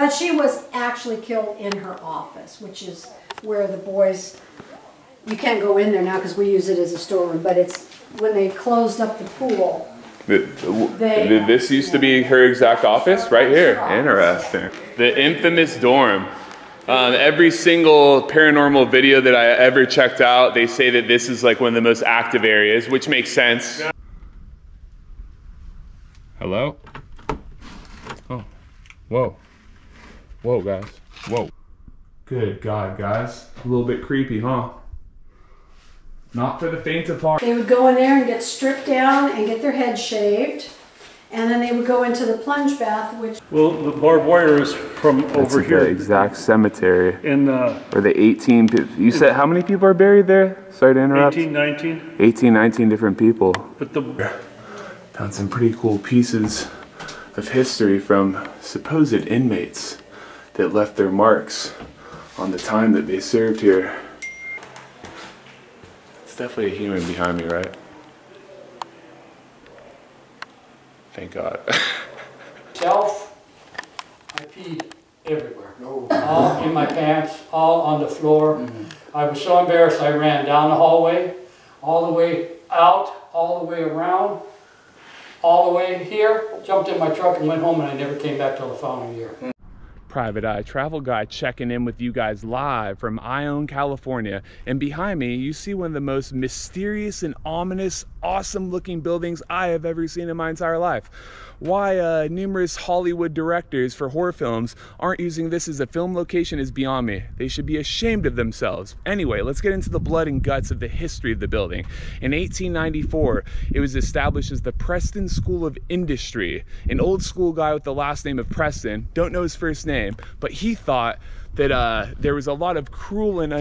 But she was actually killed in her office, which is where the boys, you can't go in there now because we use it as a storeroom, but it's when they closed up the pool. This used to be her exact office right here. Interesting. The infamous dorm. Every single paranormal video that I ever checked out, they say that this is like one of the most active areas, which makes sense. Hello? Oh, whoa. Whoa, guys, whoa. Good God, guys. A little bit creepy, huh? Not for the faint of heart. They would go in there and get stripped down and get their head shaved. And then they would go into the plunge bath, which... Well, the barbed wire is from over here. The exact cemetery. In where the 18 people... You said how many people are buried there? Sorry to interrupt. 18, 19. 18, 19 different people. But the... Found some pretty cool pieces of history from supposed inmates that left their marks on the time that they served here. It's definitely a human behind me, right? Thank God. I peed everywhere. All in my pants, all on the floor. I was so embarrassed I ran down the hallway, all the way out, all the way around, all the way here, jumped in my truck and went home, and I never came back till the following year. Private Eye Travel Guy checking in with you guys live from Ione, California. And behind me, you see one of the most mysterious and ominous, awesome looking buildings I have ever seen in my entire life. Why numerous Hollywood directors for horror films aren't using this as a film location is beyond me. They should be ashamed of themselves. Anyway, let's get into the blood and guts of the history of the building. In 1894, it was established as the Preston School of Industry. An old school guy with the last name of Preston, don't know his first name, but he thought that there was a lot of cruel and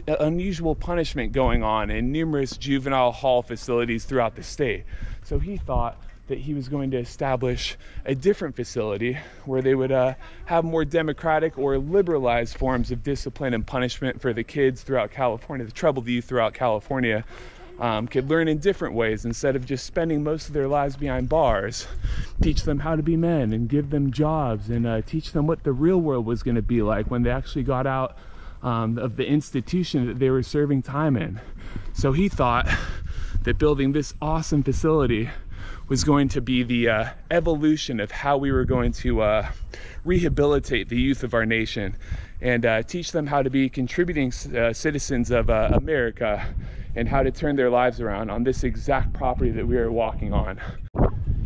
unusual punishment going on in numerous juvenile hall facilities throughout the state. So he thought that he was going to establish a different facility where they would have more democratic or liberalized forms of discipline and punishment for the kids throughout California, the troubled youth throughout California. Could learn in different ways instead of just spending most of their lives behind bars. Teach them how to be men and give them jobs and teach them what the real world was going to be like when they actually got out of the institution that they were serving time in. So he thought that building this awesome facility was going to be the evolution of how we were going to rehabilitate the youth of our nation and teach them how to be contributing citizens of America and how to turn their lives around on this exact property that we are walking on.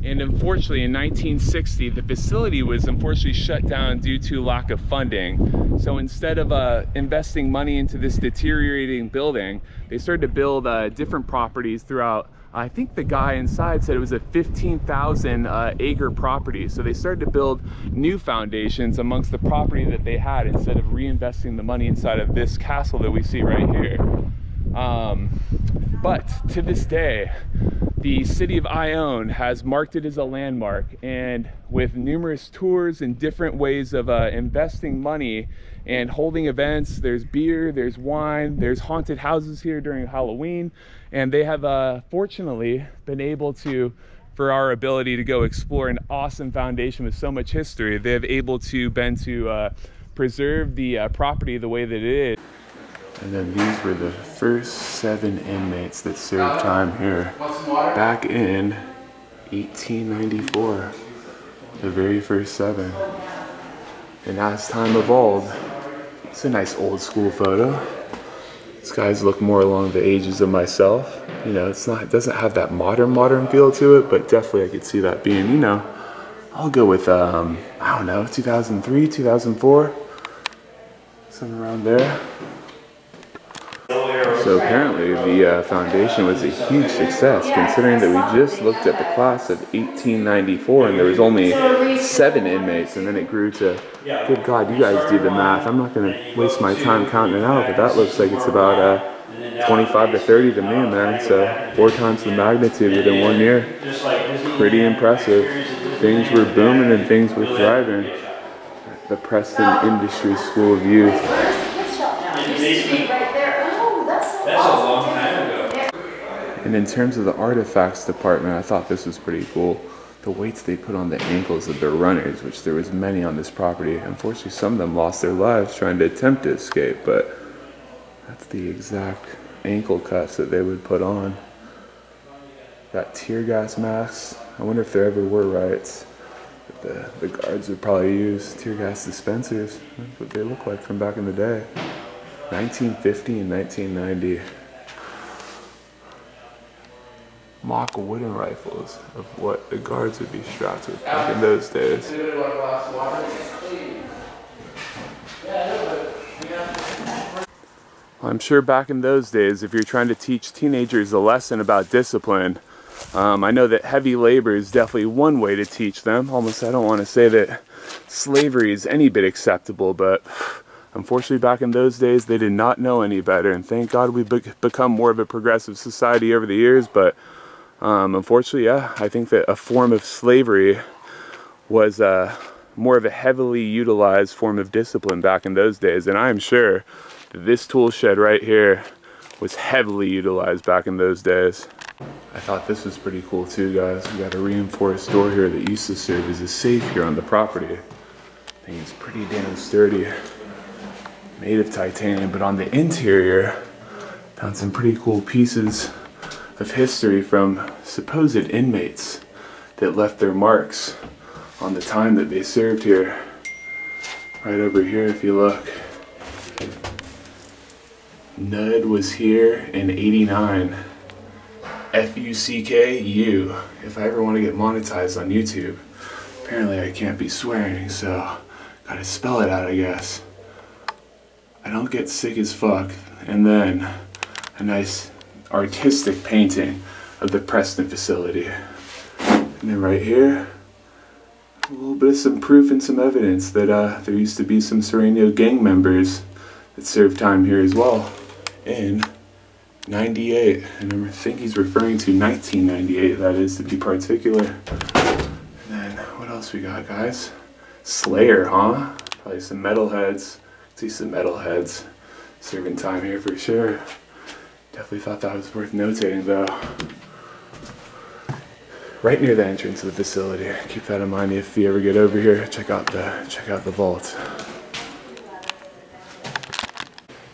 And unfortunately, in 1960, the facility was unfortunately shut down due to lack of funding. So instead of investing money into this deteriorating building, they started to build different properties throughout. I think the guy inside said it was a 15,000 acre property. So they started to build new foundations amongst the property that they had instead of reinvesting the money inside of this castle that we see right here. But to this day, the city of Ione has marked it as a landmark, and with numerous tours and different ways of investing money and holding events, there's beer, there's wine, there's haunted houses here during Halloween, and they have fortunately been able to, for our ability to go explore an awesome foundation with so much history, they have able to preserve the property the way that it is. And then these were the first 7 inmates that served time here back in 1894, the very first 7. And as time evolved, it's a nice old school photo. These guys look more along the ages of myself. You know, it doesn't have that modern feel to it, but definitely I could see that being, you know, I'll go with, I don't know, 2003, 2004, something around there. So apparently the foundation was a huge success, considering that we just looked at the class of 1894 and there was only 7 inmates, and then it grew to, good God, you guys do the math. I'm not going to waste my time counting it out, but that looks like it's about 25 to 30 to me, man. So 4 times the magnitude within 1 year. Pretty impressive. Things were booming and things were thriving. The Preston Industry School of Youth. That's a long time ago. And in terms of the artifacts department, I thought this was pretty cool. the weights they put on the ankles of their runners, which there was many on this property. Unfortunately, some of them lost their lives trying to attempt to escape, but that's the exact ankle cuffs that they would put on. Got tear gas masks. I wonder if there ever were riots. The guards would probably use tear gas dispensers. That's what they look like from back in the day. 1950 and 1990. Mock wooden rifles of what the guards would be strapped with back in those days. I'm sure back in those days, if you're trying to teach teenagers a lesson about discipline, I know that heavy labor is definitely one way to teach them. Almost, I don't want to say that slavery is any bit acceptable, but unfortunately back in those days, they did not know any better. And thank God we've become more of a progressive society over the years, but unfortunately, yeah, I think that a form of slavery was more of a heavily utilized form of discipline back in those days. And I am sure that this tool shed right here was heavily utilized back in those days. I thought this was pretty cool too, guys. We got a reinforced door here that used to serve as a safe here on the property. I think it's pretty damn sturdy. Made of titanium, but on the interior, found some pretty cool pieces of history from supposed inmates that left their marks on the time that they served here. Right over here, if you look. Nud was here in '89. F-U-C-K-U. If I ever want to get monetized on YouTube. Apparently I can't be swearing, so gotta spell it out, I guess. I don't get sick as fuck. And then a nice artistic painting of the Preston facility. And then right here, a little bit of some proof and some evidence that there used to be some Sereno gang members that served time here as well in '98. And I think he's referring to 1998, that is, to be particular. And then what else we got, guys? Slayer, huh? Probably some metalheads. See some metalheads serving time here for sure. Definitely thought that was worth notating though. Right near the entrance of the facility. Keep that in mind if you ever get over here. Check out the vault.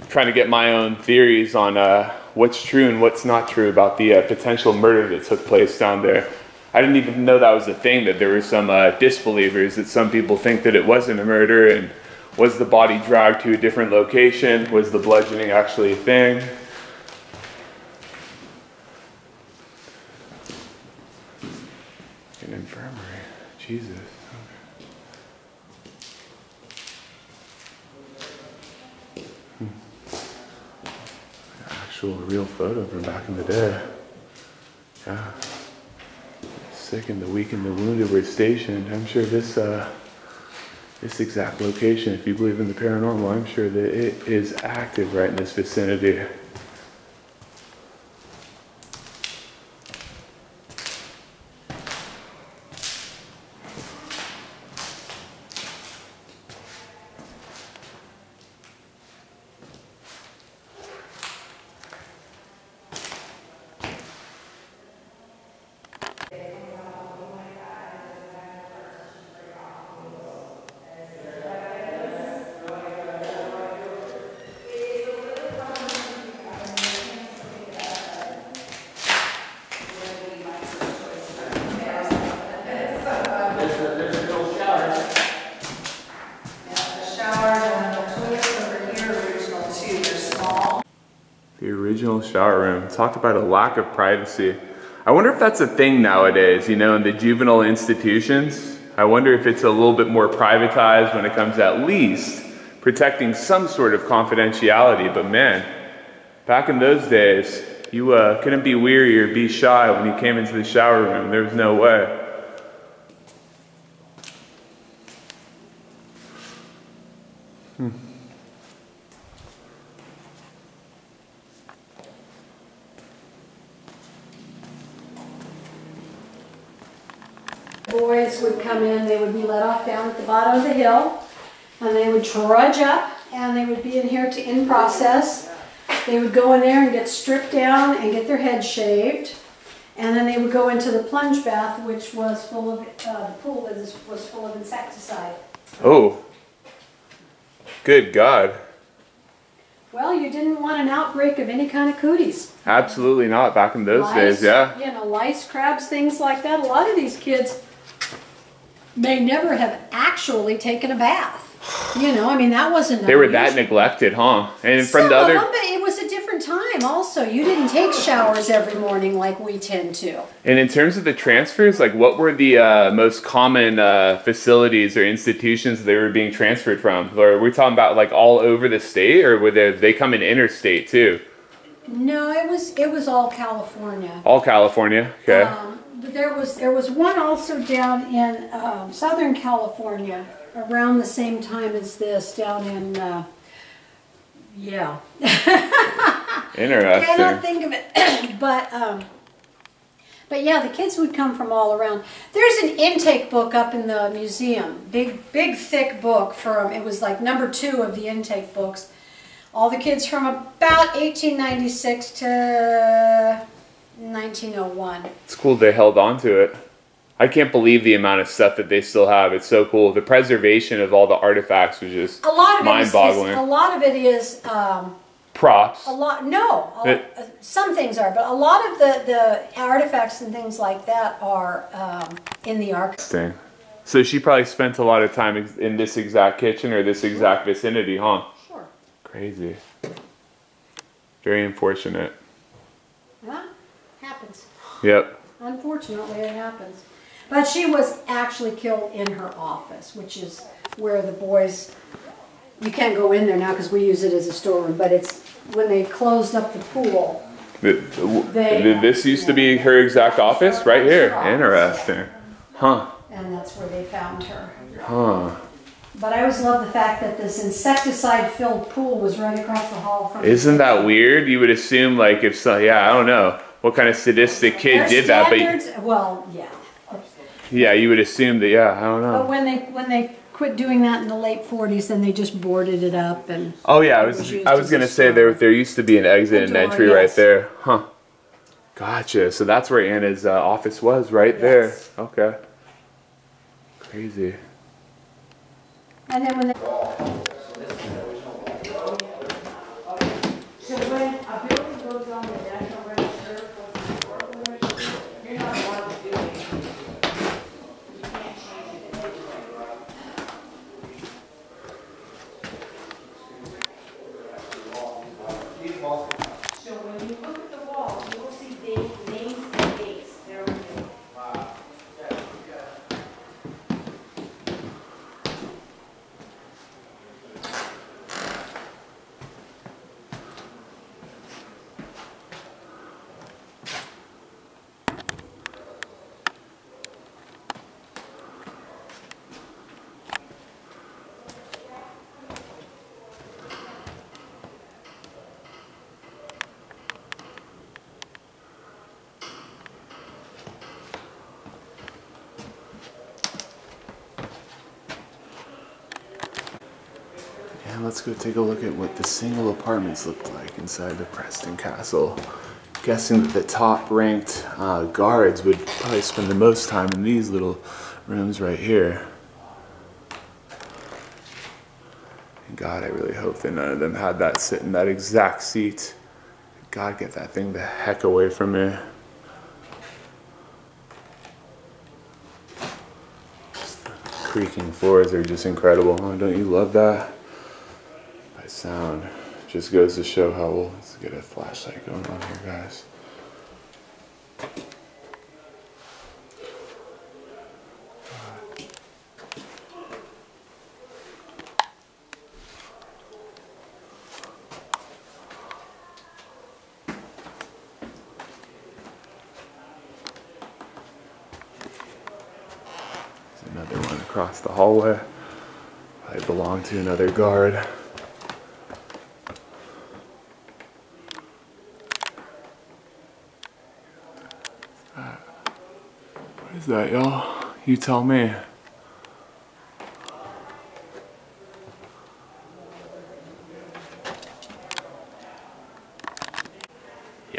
I'm trying to get my own theories on what's true and what's not true about the potential murder that took place down there. I didn't even know that was a thing, that there were some disbelievers, that some people think that it wasn't a murder. And was the body dragged to a different location? Was the bludgeoning actually a thing? An infirmary. Jesus. Actual real photo from back in the day. Yeah. Sick and the weak and the wounded were stationed. I'm sure this exact location, if you believe in the paranormal, I'm sure that it is active right in this vicinity. The original shower room. Talk about a lack of privacy. I wonder if that's a thing nowadays, you know, in the juvenile institutions. I wonder if it's a little bit more privatized when it comes to at least protecting some sort of confidentiality. But man, back in those days, you couldn't be weary or be shy when you came into the shower room. There was no way. Boys would come in, they would be let off down at the bottom of the hill, and they would trudge up, and they would be in here to in process. They would go in there and get stripped down and get their heads shaved, And then they would go into the plunge bath, which was full of, the pool was full of insecticide. Oh, good God. Well, you didn't want an outbreak of any kind of cooties. Absolutely not back in those days, yeah. You know, lice, crabs, things like that. A lot of these kids may never have actually taken a bath. You know, I mean, that wasn't They were unusual. that neglected, huh? And Some from the other... of them, but it was a different time also. You didn't take showers every morning like we tend to. And in terms of the transfers, like what were the most common facilities or institutions they were being transferred from? Or are we talking about like all over the state, or were they come in interstate too? No, it was all California. All California, okay. But there was one also down in Southern California around the same time as this, down in yeah. Interesting. Cannot think of it, but yeah, the kids would come from all around. There's an intake book up in the museum, big thick book from, it was like number 2 of the intake books. All the kids from about 1896 to 1901. It's cool they held on to it. I can't believe the amount of stuff that they still have. It's so cool. The preservation of all the artifacts was just mind-boggling. A lot of it is props. Some things are, but a lot of the artifacts and things like that are in the archive. So she probably spent a lot of time in this exact kitchen or this exact vicinity, huh? Sure. Crazy. Very unfortunate. Yeah, happens. Yep. Unfortunately, it happens. But she was actually killed in her office, which is where the boys, you can't go in there now because we use it as a storeroom, but it's when they closed up the pool. This used to be her exact office? Right here. Interesting. Huh. And that's where they found her. Huh. But I always love the fact that this insecticide-filled pool was right across the hall from. Isn't that weird? You would assume, like, if so, yeah, I don't know what kind of sadistic kid did that, but well, yeah. Yeah, you would assume that. Yeah, I don't know. But when they quit doing that in the late 40s, then they just boarded it up and. Oh yeah, I was gonna say there used to be an exit and entry right there, huh? Gotcha. So that's where Anna's office was, right there. Okay. Crazy. And then when they. So when a building goes on the National Register, you're not allowed to do anything. You can't change it. So when you look at the walls, you will see names and dates. They're written. Let's go take a look at what the single apartments looked like inside the Preston Castle. Guessing that the top ranked guards would probably spend the most time in these little rooms right here. And God, I really hope that none of them had that sit in that exact seat. God, get that thing the heck away from me. Just the creaking floors are just incredible, huh? Don't you love that? Sound just goes to show how we'll let's get a flashlight going on here, guys. There's another one across the hallway. Probably belong to another guard. What is that, y'all? You tell me.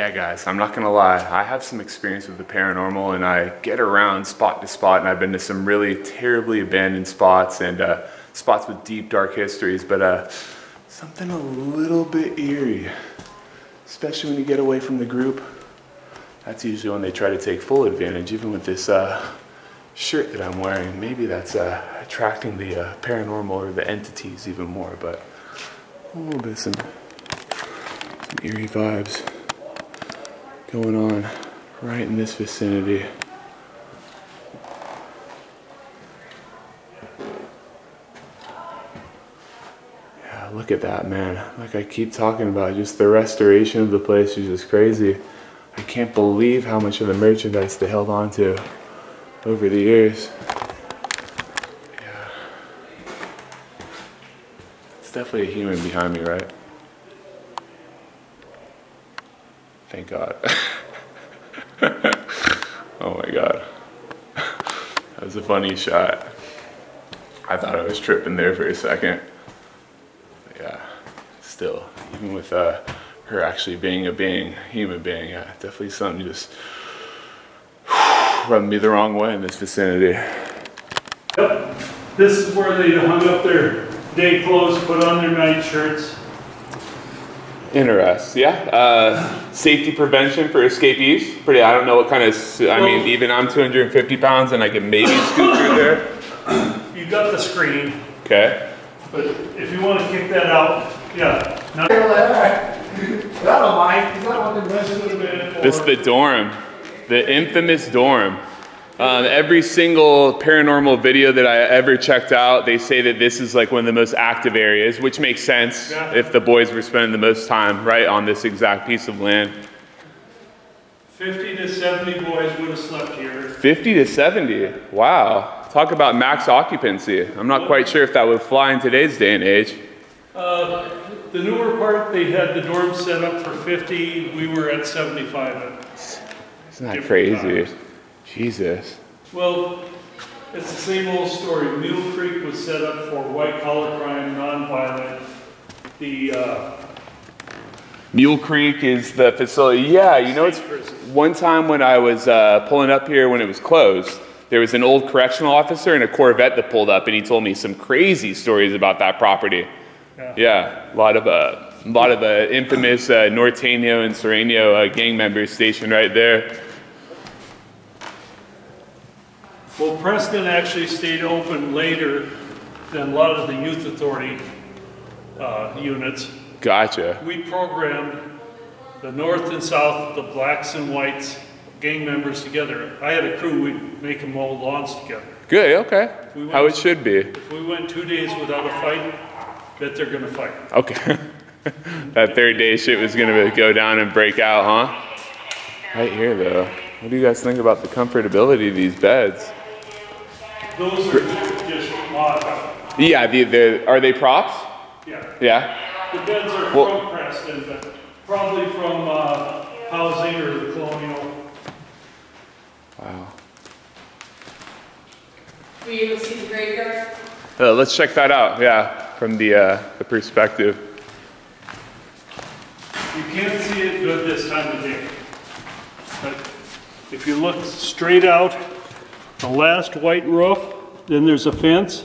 Yeah guys, I'm not gonna lie, I have some experience with the paranormal and I get around spot to spot, and I've been to some really terribly abandoned spots and spots with deep dark histories, but something a little bit eerie, especially when you get away from the group. That's usually when they try to take full advantage, even with this shirt that I'm wearing. Maybe that's attracting the paranormal or the entities even more, but a little bit some eerie vibes going on right in this vicinity. Yeah, look at that, man. Like I keep talking about, just the restoration of the place is just crazy. I can't believe how much of the merchandise they held on to over the years. Yeah. It's definitely a human behind me, right? Thank God. Oh my God. That was a funny shot. I thought I was tripping there for a second. But yeah, still, even with her actually being a human being, yeah, definitely something just rubbed me the wrong way in this vicinity. Yep, this is where they hung up their day clothes, put on their night shirts. Interesting, yeah. Safety prevention for escapees. Pretty, I don't know what kind of, I mean, even I'm 250 pounds and I can maybe scoot through there. You got the screen. Okay. But if you want to kick that out, yeah. This is the dorm, the infamous dorm. Every single paranormal video that I ever checked out, they say that this is like one of the most active areas, which makes sense if the boys were spending the most time right on this exact piece of land. 50 to 70 boys would have slept here. 50 to 70, wow. Talk about max occupancy. I'm not quite sure if that would fly in today's day and age. The newer part, they had the dorm set up for 50. We were at 75. Isn't that crazy? Jesus. Well, it's the same old story. Mule Creek was set up for white collar crime, non-violent. The Mule Creek is the facility. Yeah, you know, it's one time when I was pulling up here when it was closed, there was an old correctional officer in a Corvette that pulled up, and he told me some crazy stories about that property. Yeah, a lot of infamous Norteño and Sereno gang members stationed right there. Well, Preston actually stayed open later than a lot of the youth authority units. Gotcha. We programmed the north and south, the blacks and whites, gang members together. I had a crew, we'd make them mow lawns together. Good, okay. How it should be. If we went 2 days without a fight, bet they're gonna fight. Okay. That third day shit was gonna go down and break out, huh? Right here though. What do you guys think about the comfortability of these beds? Those are just mod. Yeah, are they props? Yeah. Yeah? The beds are from Preston, but probably from housing or the colonial. Wow. Were you able to see the graveyard? Let's check that out, yeah, from the perspective. You can't see it good this time of day. But if you look straight out, the last white roof, then there's a fence,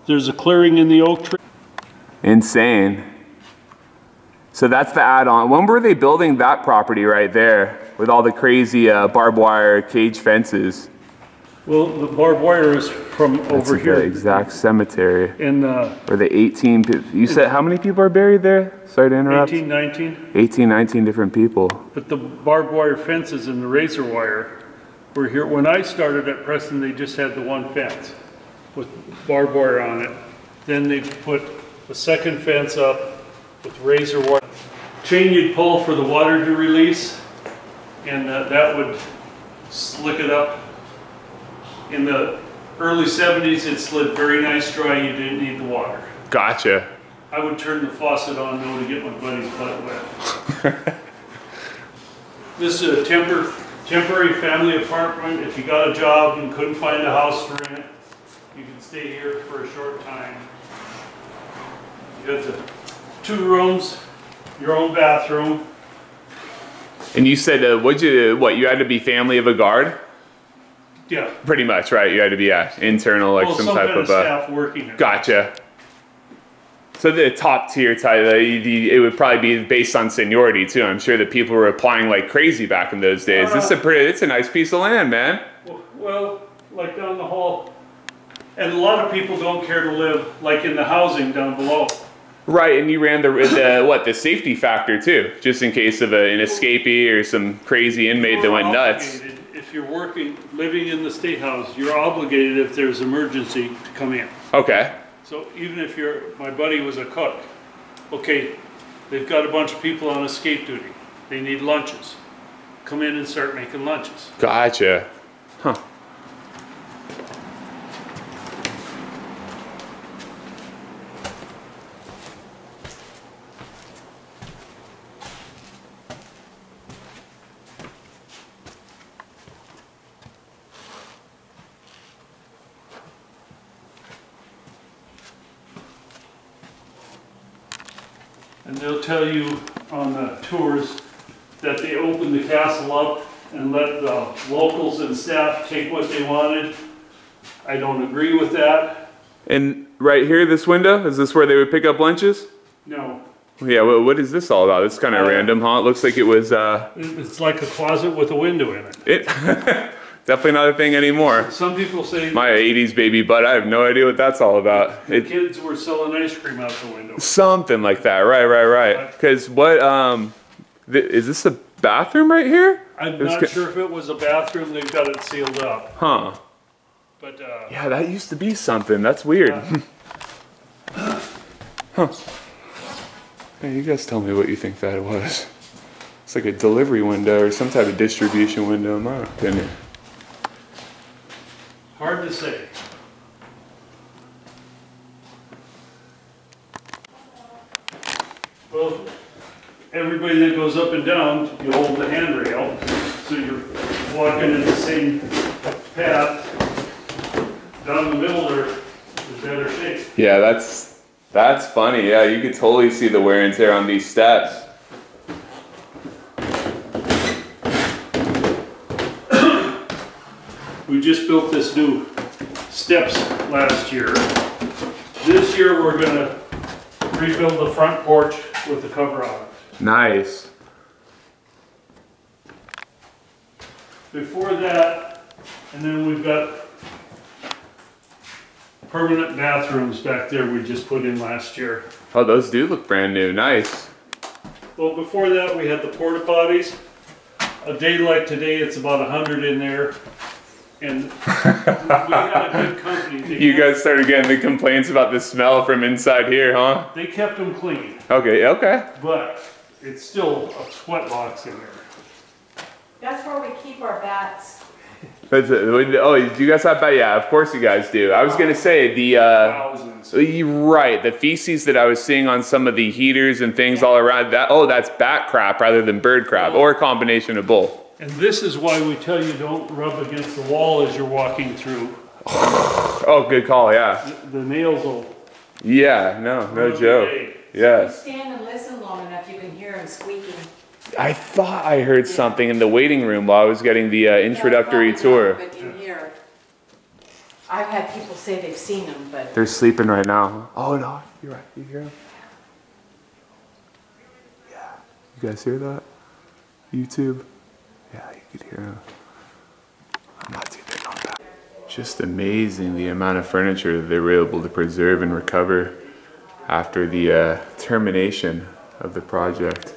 there's a clearing in the oak tree. Insane. So that's the add-on. When were they building that property right there with all the crazy barbed wire cage fences? Well, the barbed wire is from over here. The exact cemetery. In where the 18, you said how many people are buried there? Sorry to interrupt. 18, 19. 18, 19 different people. But the barbed wire fences and the razor wire were here. When I started at Preston, they just had the one fence with barbed wire on it. Then they put a second fence up with razor wire. Chain you'd pull for the water to release, and that would slick it up. In the early 70s, it slid very nice dry. You didn't need the water. Gotcha. I would turn the faucet on though to get my buddy's butt wet. This is a temporary family apartment. If you got a job and couldn't find a house to rent, you can stay here for a short time. You have the 2 rooms, your own bathroom. And you said, you had to be family of a guard? Yeah. Pretty much, right? You had to be internal, like Well, some type kind of staff working. Gotcha. So the top tier type, it would probably be based on seniority too. I'm sure that people were applying like crazy back in those days. It's a nice piece of land, man. Well, like down the hall, and a lot of people don't care to live like in the housing down below. Right, and you ran the safety factor too, just in case of an escapee or some crazy inmate that went nuts. If you're living in the state house, you're obligated if there's emergency to come in. Okay. So even if my buddy was a cook, okay, they've got a bunch of people on escape duty. They need lunches. Come in and start making lunches. Gotcha. Huh. And they'll tell you on the tours that they opened the castle up and let the locals and staff take what they wanted. I don't agree with that. And right here, this window, is this where they would pick up lunches? No. Yeah, well, what is this all about? It's kind of random, huh? It looks like it was... It's like a closet with a window in it. Definitely not a thing anymore. Some people say... My 80s baby butt, I have no idea what that's all about. The kids were selling ice cream out the window. Something like that, right. Because what, is this a bathroom right here? I'm not sure if it was a bathroom, they've got it sealed up. Huh. But, yeah, that used to be something. That's weird. Huh. Hey, you guys tell me what you think that was. It's like a delivery window or some type of distribution window, in my opinion. Hard to say. Well, everybody that goes up and down, you hold the handrail, so you're walking in the same path. Down the middle, they're in better shape. Yeah, that's funny. Yeah, you could totally see the wear and tear on these steps. We just built this new steps last year. This year we're gonna rebuild the front porch with the cover on it. Nice. Before that, and then we've got permanent bathrooms back there we just put in last year. Oh, those do look brand new. Nice. Well, before that we had the porta potties. A day like today, it's about 100 in there. And we had a good company. You guys started getting the complaints about the smell from inside here, huh? They kept them clean. Okay. But it's still a sweat box in there. That's where we keep our bats. Oh, do you guys have bat? Yeah, of course you guys do. I was gonna say Thousands. Right, the feces that I was seeing on some of the heaters and things all around that. Oh, that's bat crap rather than bird crap, or a combination of both. And this is why we tell you don't rub against the wall as you're walking through. Oh, good call. Yeah. The nails will. Yeah. No joke. Yeah. If you stand and listen long enough, you can hear them squeaking. I thought I heard something in the waiting room while I was getting the introductory tour. But you hear. I've had people say they've seen them, but They're sleeping right now. Oh no, you're right. You hear them? Yeah. You guys hear that? YouTube? Yeah, you could hear them. I'm not too big on that. Just amazing the amount of furniture that they were able to preserve and recover after the termination of the project.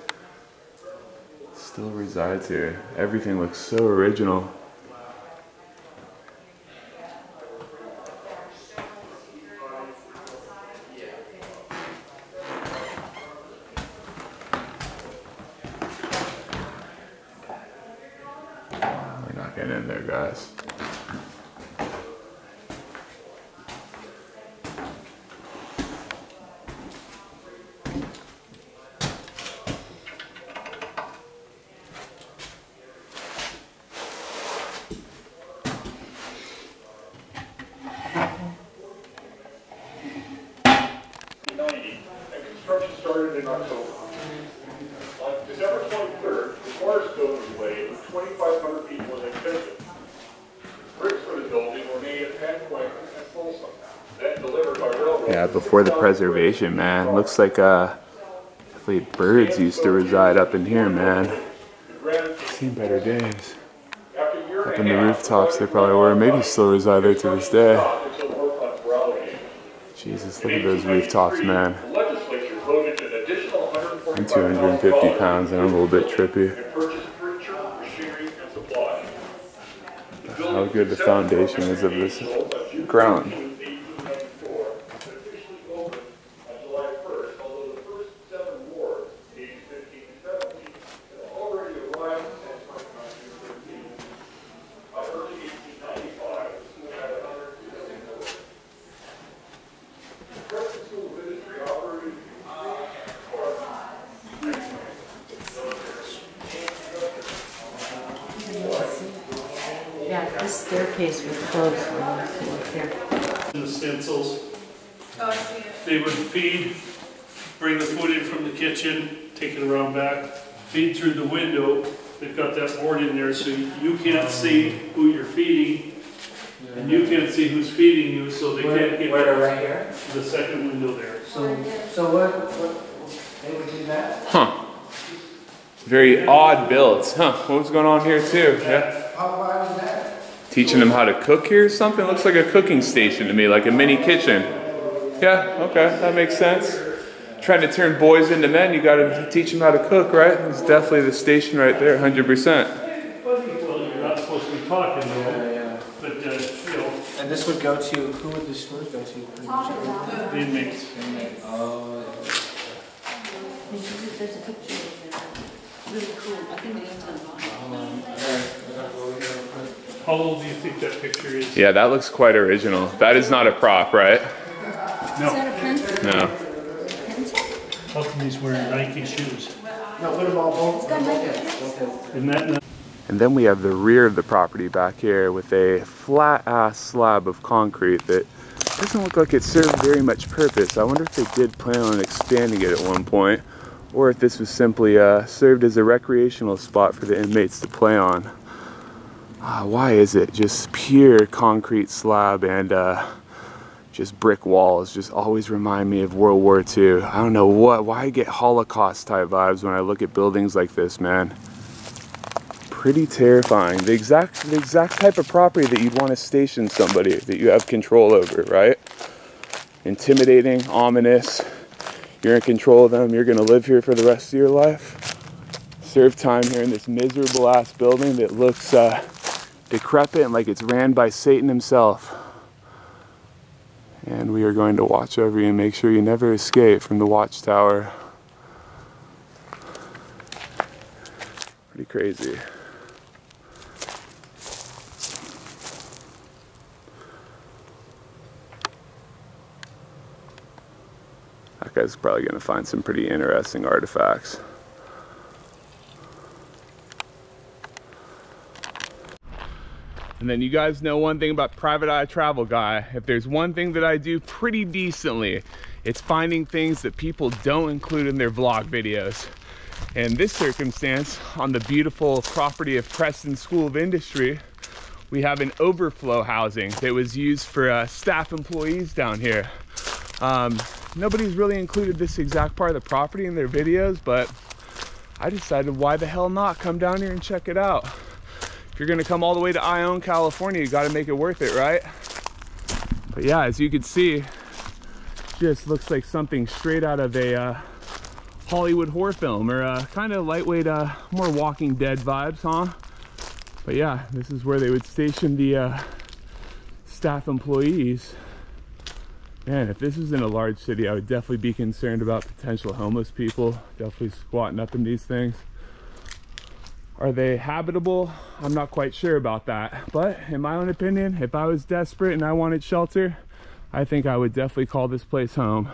Still resides here. Everything looks so original. We're not getting in there, guys. Construction started in October. On December 23rd, the cornerstone was laid with 2,500 people in attendance. Bricks for the building were made at Pan Point and Folsom. Then delivered by railroad. Yeah, before the preservation, man. Looks like definitely birds used to reside up in here, man. Seen better days. Up in the rooftops, they probably were. Maybe still reside there to this day. Jesus, look at those rooftops, man. I'm 250 pounds and I'm a little bit trippy. How good the foundation is of this ground. Yeah, this staircase was closed when I was here. The stencils. Oh, I see it. They would feed, bring the food in from the kitchen, take it around back, feed through the window. They've got that board in there so you can't see who you're feeding, and you can't see who's feeding you, so they can't get right here? the second window there. So what, they would do that? Huh. Very odd builds. Huh. What was going on here too? Yeah. How wide was that? Teaching them how to cook here or something? Looks like a cooking station to me, like a mini kitchen. Yeah, okay, that makes sense. Trying to turn boys into men, you gotta teach them how to cook, right? It's definitely the station right there, 100%. Well, you're not supposed to be talking though, but you know. And this would go to, who would this food go to? The inmates. Oh. There's a picture of it. Really cool. I think the name's on the bottom. How old do you think that picture is? Yeah, that looks quite original. That is not a prop, right? No. Is that a pencil? No. How come he's wearing Nike shoes? No, put them all both. Isn't that And then we have the rear of the property back here with a flat-ass slab of concrete that doesn't look like it served very much purpose. I wonder if they did plan on expanding it at one point, or if this was simply served as a recreational spot for the inmates to play on. Why is it just pure concrete slab and just brick walls just always remind me of World War II. I don't know why I get Holocaust type vibes when I look at buildings like this, man. Pretty terrifying. The exact type of property that you'd want to station somebody that you have control over, right? Intimidating, ominous. You're in control of them. You're going to live here for the rest of your life. Serve time here in this miserable ass building that looks decrepit and like it's ran by Satan himself. And we are going to watch over you and make sure you never escape from the watchtower. Pretty crazy. That guy's probably going to find some pretty interesting artifacts. And then you guys know one thing about Private Eye Travel Guy. If there's one thing that I do pretty decently, it's finding things that people don't include in their vlog videos. In this circumstance, on the beautiful property of Preston School of Industry, we have an overflow housing that was used for staff employees down here. Nobody's really included this exact part of the property in their videos, but I decided why the hell not come down here and check it out. If you're gonna come all the way to Ione, California, you gotta make it worth it, right? But yeah, as you can see, just looks like something straight out of a Hollywood horror film, or kind of lightweight, more Walking Dead vibes, huh? But yeah, this is where they would station the staff employees. Man, if this was in a large city, I would definitely be concerned about potential homeless people, definitely squatting up in these things. Are they habitable? I'm not quite sure about that. But in my own opinion, if I was desperate and I wanted shelter, I think I would definitely call this place home.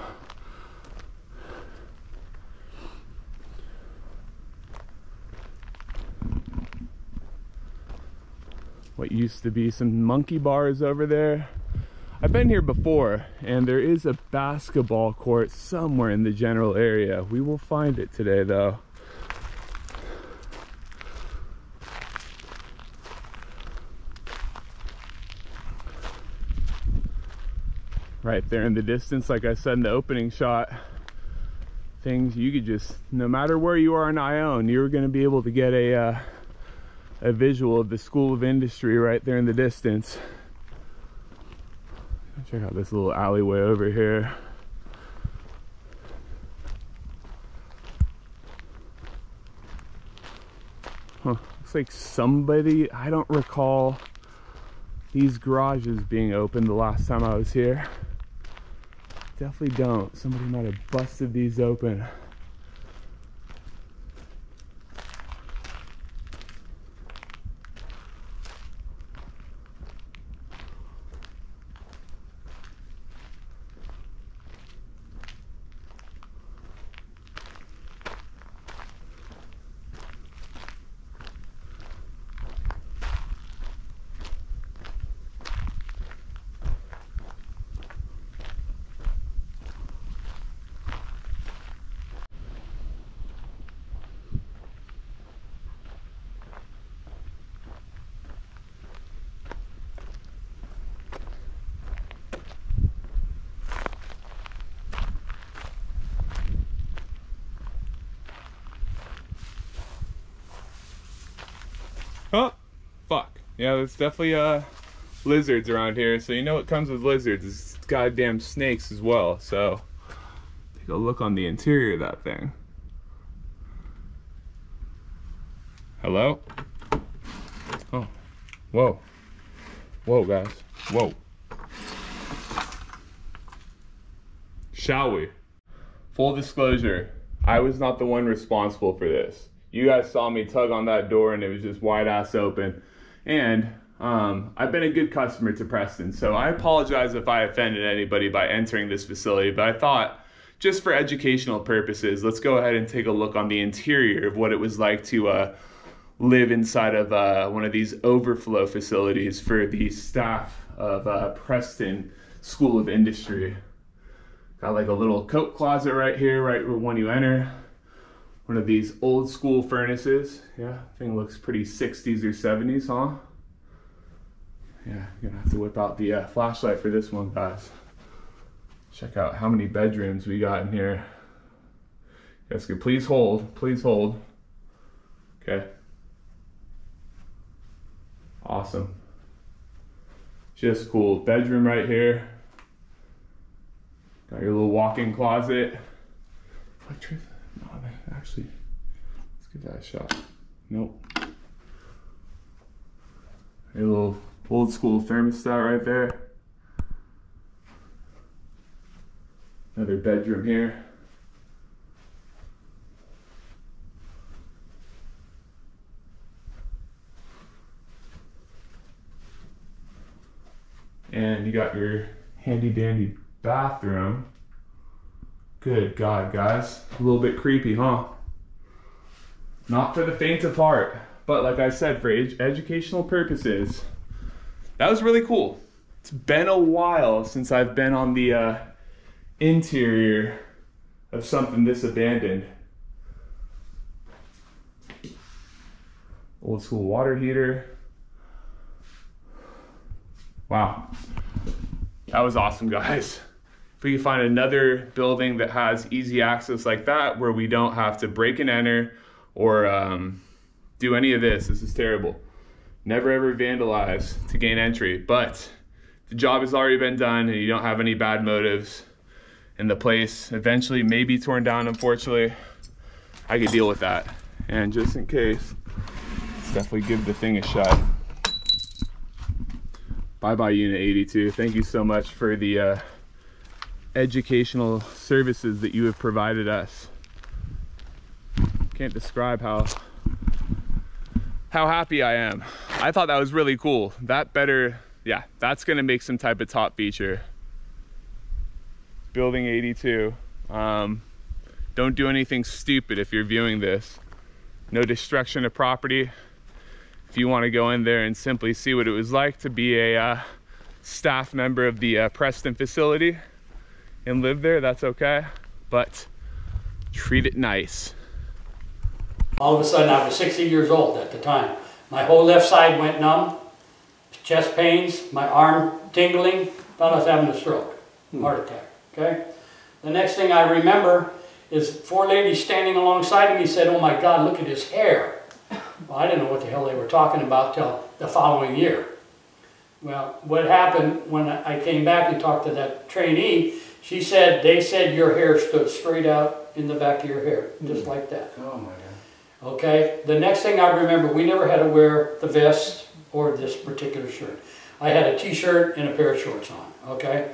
What used to be some monkey bars over there. I've been here before, and there is a basketball court somewhere in the general area. We will find it today though. right there in the distance, like I said in the opening shot, things you could just, no matter where you are in Ione, you're going to be able to get a visual of the School of Industry right there in the distance. Check out this little alleyway over here. Huh, looks like somebody, I don't recall these garages being open the last time I was here. Definitely don't. Somebody might have busted these open. Oh, fuck. Yeah, there's definitely lizards around here. So you know what comes with lizards is goddamn snakes as well. So take a look on the interior of that thing. Hello? Oh, whoa. Whoa, guys. Whoa. Shall we? Full disclosure, I was not the one responsible for this. You guys saw me tug on that door and it was just wide ass open. And I've been a good customer to Preston, so I apologize if I offended anybody by entering this facility, but I thought just for educational purposes, let's go ahead and take a look on the interior of what it was like to live inside of one of these overflow facilities for the staff of Preston School of Industry. Got like a little coat closet right here, right when you enter. One of these old school furnaces. Yeah, thing looks pretty 60s or 70s, huh? Yeah, you're gonna have to whip out the flashlight for this one, guys. Check out how many bedrooms we got in here. Yes, good. Please hold. Please hold. Okay. Awesome. Just cool. Bedroom right here. Got your little walk-in closet. Electricity. No, actually, let's give that a shot. Nope. A little old school thermostat right there. Another bedroom here. And you got your handy dandy bathroom. Good God, guys. A little bit creepy, huh? Not for the faint of heart, but like I said, for educational purposes, that was really cool. It's been a while since I've been on the interior of something this abandoned. Old school water heater. Wow. That was awesome, guys. If we can find another building that has easy access like that, where we don't have to break and enter or do any of this is terrible. Never ever vandalize to gain entry, but the job has already been done and you don't have any bad motives, and the place eventually may be torn down, unfortunately. I could deal with that. And just in case, let's definitely give the thing a shot. Bye-bye, Unit 82. Thank you so much for the educational services that you have provided us. Can't describe how happy I am. I thought that was really cool. That better, yeah, that's gonna make some type of top feature. Building 82. Don't do anything stupid if you're viewing this. No destruction of property. If you want to go in there and simply see what it was like to be a staff member of the Preston facility and live there, that's okay, but treat it nice. All of a sudden, I was 60 years old at the time. My whole left side went numb, chest pains, my arm tingling, thought I was having a stroke. heart attack, okay? The next thing I remember is 4 ladies standing alongside of me said, "Oh my God, look at his hair." Well, I didn't know what the hell they were talking about till the following year. Well, what happened when I came back and talked to that trainee, they said your hair stood straight out in the back of your hair, just like that. Oh my God. Okay, the next thing I remember, we never had to wear the vest or this particular shirt. I had a t-shirt and a pair of shorts on, okay?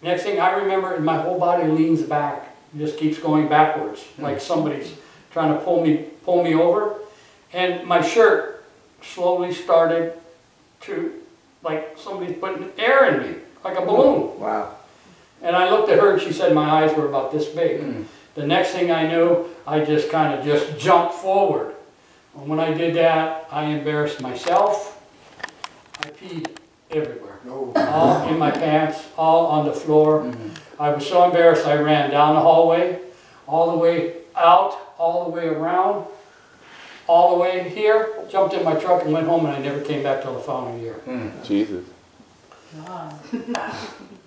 Next thing I remember, my whole body leans back, just keeps going backwards, like somebody's trying to pull me over. And my shirt slowly started to, like somebody's putting air in me, like a balloon. Wow. And I looked at her and she said my eyes were about this big. The next thing I knew, I just kind of just jumped forward. And when I did that, I embarrassed myself. I peed everywhere. All in my pants, all on the floor. I was so embarrassed I ran down the hallway, all the way out, all the way around, all the way here, jumped in my truck and went home, and I never came back till the following year. Jesus.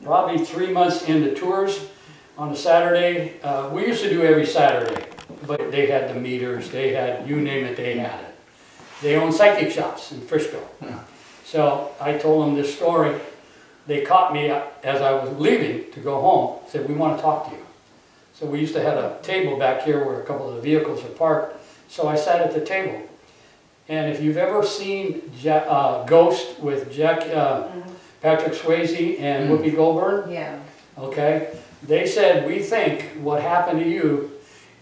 Probably 3 months into tours on a Saturday. We used to do every Saturday, but they had the meters, they had, you name it, they had it. They own psychic shops in Frisco. So I told them this story. They caught me as I was leaving to go home, said, "We want to talk to you." So we used to have a table back here where a couple of the vehicles are parked. So I sat at the table. And if you've ever seen Ghost with Patrick Swayze and Whoopi Goldberg, Yeah. okay, they said, "We think what happened to you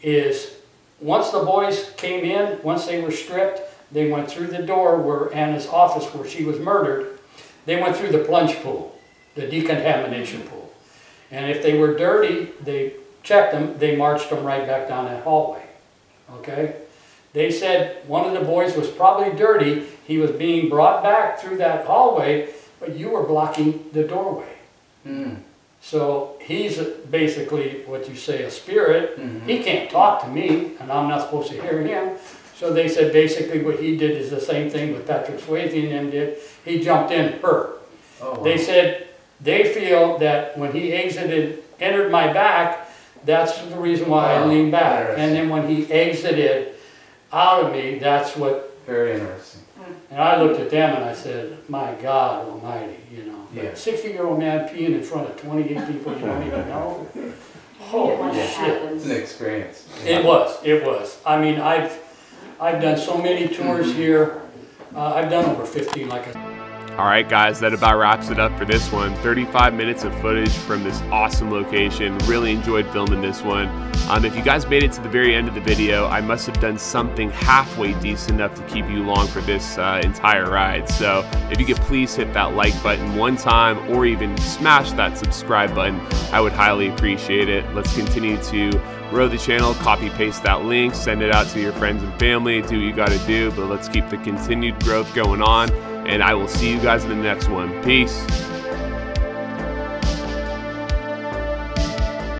is once the boys came in, once they were stripped, they went through the door where Anna's office where she was murdered. They went through the plunge pool, the decontamination pool. And if they were dirty, they checked them, they marched them right back down that hallway." Okay? They said one of the boys was probably dirty. He was being brought back through that hallway, but you were blocking the doorway. So he's basically what you say, a spirit. He can't talk to me, and I'm not supposed to hear him. So they said basically what he did is the same thing what Patrick Swayze and them did. He jumped in her. They said they feel that when he entered my back, that's the reason why I leaned back. And then when he exited out of me, that's what... Very interesting. And I looked at them and I said, my God almighty, you know. Yeah. 60-year-old man peeing in front of 28 people you don't even know. Holy shit. It's an experience. It was. I mean, I've done so many tours here. I've done over 15, like I said. Alright guys, that about wraps it up for this one. 35 minutes of footage from this awesome location. Really enjoyed filming this one. If you guys made it to the very end of the video, I must have done something halfway decent enough to keep you along for this entire ride. So if you could please hit that like button one time or even smash that subscribe button, I would highly appreciate it. Let's continue to grow the channel, copy paste that link, send it out to your friends and family, do what you gotta do, but let's keep the continued growth going on. And I will see you guys in the next one. Peace.